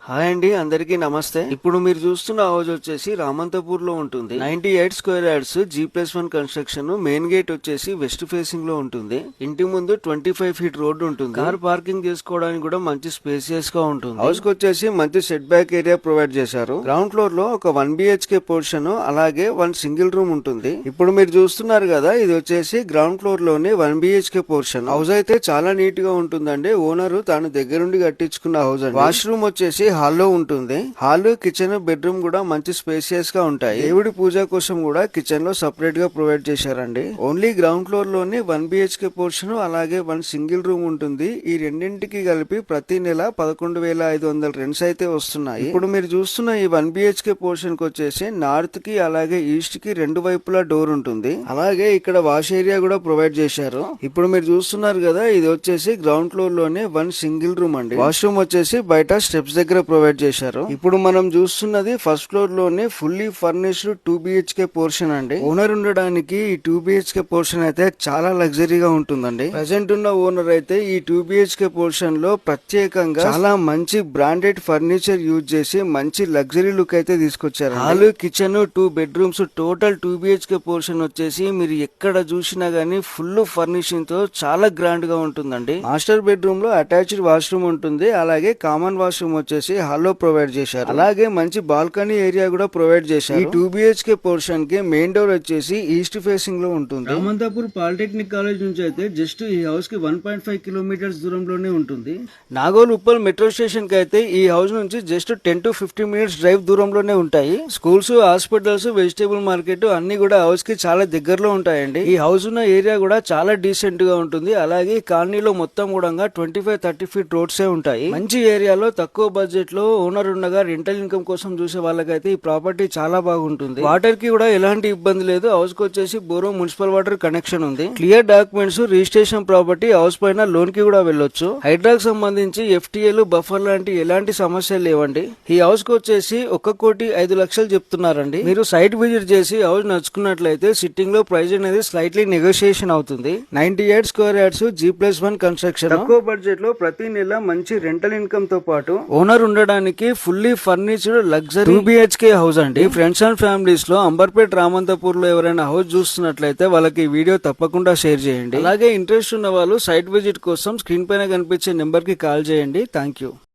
Hi అండి, అందరికీ నమస్తే. ఇప్పుడు మీరు చూస్తున్న హౌస్ వచ్చేసి రామంతపూర్ లో ఉంటుంది. 98 square yards G+1 construction. Main gate వచ్చేసి వెస్ట్ ఫేసింగ్ లో ఉంటుంది. ఇంటి ముందు 25 ఫీట్ రోడ్ ఉంటుంది. కార్ పార్కింగ్ చేసుకోవడానికి కూడా మంచి స్పేసియస్ గా ఉంటుంది. హౌస్ కి వచ్చేసి మంచి సెట్ బ్యాక్ ఏరియా ప్రొవైడ్ చేశారు. గ్రౌండ్ ఫ్లోర్ లో ఒక 1 BHK పోర్షన్ అలాగే 1 సింగిల్ రూమ్ ఉంటుంది. ఇప్పుడు మీరు చూస్తున్నారు కదా, ఇది వచ్చేసి గ్రౌండ్ ఫ్లోర్ లోని 1 BHK పోర్షన్. హౌస్ అయితే చాలా నీట్ గా ఉంటుందండి. ఓనర్ తాను దగ్గరుండి కట్టించుకున్న హౌస్ అండి. వాష్రూమ్ వచ్చేసి హాల్లో ఉంటుంది. హాల్, కిచెన్, బెడ్రూమ్ కూడా మంచి స్పేసియస్ గా ఉంటాయి. దేవుడి పూజ కోసం కూడా కిచెన్ లో సపరేట్ గా ప్రొవైడ్ చేశారండి. ఓన్లీ గ్రౌండ్ ఫ్లోర్ లోని 1 BHK పోర్షన్ అలాగే 1 సింగిల్ రూమ్ ఉంటుంది. ఈ రెండింటికి కలిపి ప్రతి నెల 11,500 రెంట్స్ అయితే వస్తున్నాయి. ఇప్పుడు మీరు చూస్తున్న ఈ 1 BHK పోర్షన్ కి వచ్చేసి నార్త్ కి అలాగే ఈస్ట్ కి రెండు వైపులా డోర్ ఉంటుంది. అలాగే ఇక్కడ వాష్ ఏరియా కూడా ప్రొవైడ్ చేశారు. ఇప్పుడు మీరు చూస్తున్నారు కదా, ఇది వచ్చేసి గ్రౌండ్ ఫ్లోర్ లోనే 1 సింగిల్ రూమ్ అండి. వాష్రూమ్ వచ్చేసి బయట స్టెప్స్ దగ్గర ప్రొవైడ్ చేశారు. ఇప్పుడు మనం చూస్తున్నది ఫస్ట్ ఫ్లోర్ లోనే ఫుల్లీ ఫర్నిష్డ్ 2 BHK పోర్షన్ అండి. ఓనర్ ఉండడానికి ఈ 2 BHK పోర్షన్ అయితే చాలా లగ్జరీగా ఉంటుందండి. ప్రెసెంట్ ఉన్న ఓనర్ అయితే ఈ 2 BHK పోర్షన్ లో ప్రత్యేకంగా చాలా మంచి బ్రాండెడ్ ఫర్నిచర్ యూజ్ చేసి మంచి లగ్జరీ లుక్ అయితే తీసుకొచ్చారు. Hall, kitchen, 2 bedrooms, total 2 BHK portion వచ్చేసి మీరు ఎక్కడ చూసినా గానీ ఫుల్ ఫర్నిషింగ్ తో చాలా గ్రాండ్ గా ఉంటుందండి. మాస్టర్ బెడ్రూమ్ లో అటాచ్డ్ వాష్రూమ్ ఉంటుంది. అలాగే కామన్ వాష్రూమ్ వచ్చేసి హాల్లో ప్రొవైడ్ చేశారు. అలాగే మంచి బాల్కనీ ఏరియా కూడా ప్రొవైడ్ చేశారు. ఈ 2 BHK పోర్షన్ కి మెయిన్ డోర్ వచ్చేసి ఈస్ట్ ఫేసింగ్ లో ఉంటుంది. రామంతపూర్ పాలిటెక్నిక్ కాలేజ్ నుంచి అయితే జస్ట్ ఈ హౌస్ కి 1.5 కిలోమీటర్స్ దూరంలోనే ఉంటుంది. నాగోల్ ఉప్పల్ మెట్రో స్టేషన్ కి అయితే ఈ హౌస్ నుంచి జస్ట్ 10 to 15 మినిట్స్ డ్రైవ్ దూరంలోనే ఉంటాయి. స్కూల్స్, హాస్పిటల్స్, వెజిటేబుల్ మార్కెట్ అన్ని కూడా హౌస్ కి చాలా దగ్గరలో ఉంటాయండి. ఈ హౌస్ ఉన్న ఏరియా కూడా చాలా డీసెంట్ గా ఉంటుంది. అలాగే కాలనీలో మొత్తం కూడా 25-30 ఫీట్ రోడ్సే ఉంటాయి. మంచి ఏరియాలో తక్కువ బడ్జెట్ లో ఓనర్ ఉండగా రెంటల్ ఇన్కమ్ కోసం చూసే వాళ్ళకైతే ఈ ప్రాపర్టీ చాలా బాగుంటుంది. వాటర్ కి కూడా ఎలాంటి ఇబ్బంది లేదు. హౌస్ కి వచ్చేసి బోరో మున్సిపల్ వాటర్ కనెక్షన్ ఉంది. Clear documents, registration property, house పైన లోన్ కి కూడా వెళ్ళొచ్చు. హైడ్రాక్ సంబంధించి FTAలు, బఫర్ లాంటి ఎలాంటి సమస్యలు లేవండి. ఈ హౌస్ కి వచ్చేసి 1,05,00,000 చెప్తున్నారండి. మీరు సైట్ విజిట్ చేసి హౌస్ నచ్చుకున్నట్లయితే సిట్టింగ్ లో ప్రైస్ అనేది స్లైట్లీ నెగోషియేషన్ అవుతుంది. 98 స్క్వేర్ యార్డ్స్ G+1 కన్స్ట్రక్షన్. తక్కువ బడ్జెట్ లో ప్రతి నెల మంచి రెంటల్ ఇన్కమ్ తో పాటు ఓనర్ ఉండడానికి ఫుల్లీ ఫర్నిచర్డ్ లగ్జరీ 2 BHK హౌస్ అండి. ఫ్రెండ్స్ అండ్ ఫ్యామిలీస్ లో అంబర్పేట్, రామంతపూర్ లో ఎవరైనా హౌస్ చూస్తున్నట్లయితే వాళ్ళకి వీడియో తప్పకుండా షేర్ చేయండి. అలాగే ఇంట్రెస్ట్ ఉన్న వాళ్ళు సైట్ విజిట్ కోసం స్క్రీన్ పైన కనిపించే నెంబర్ కి కాల్ చేయండి. Thank you.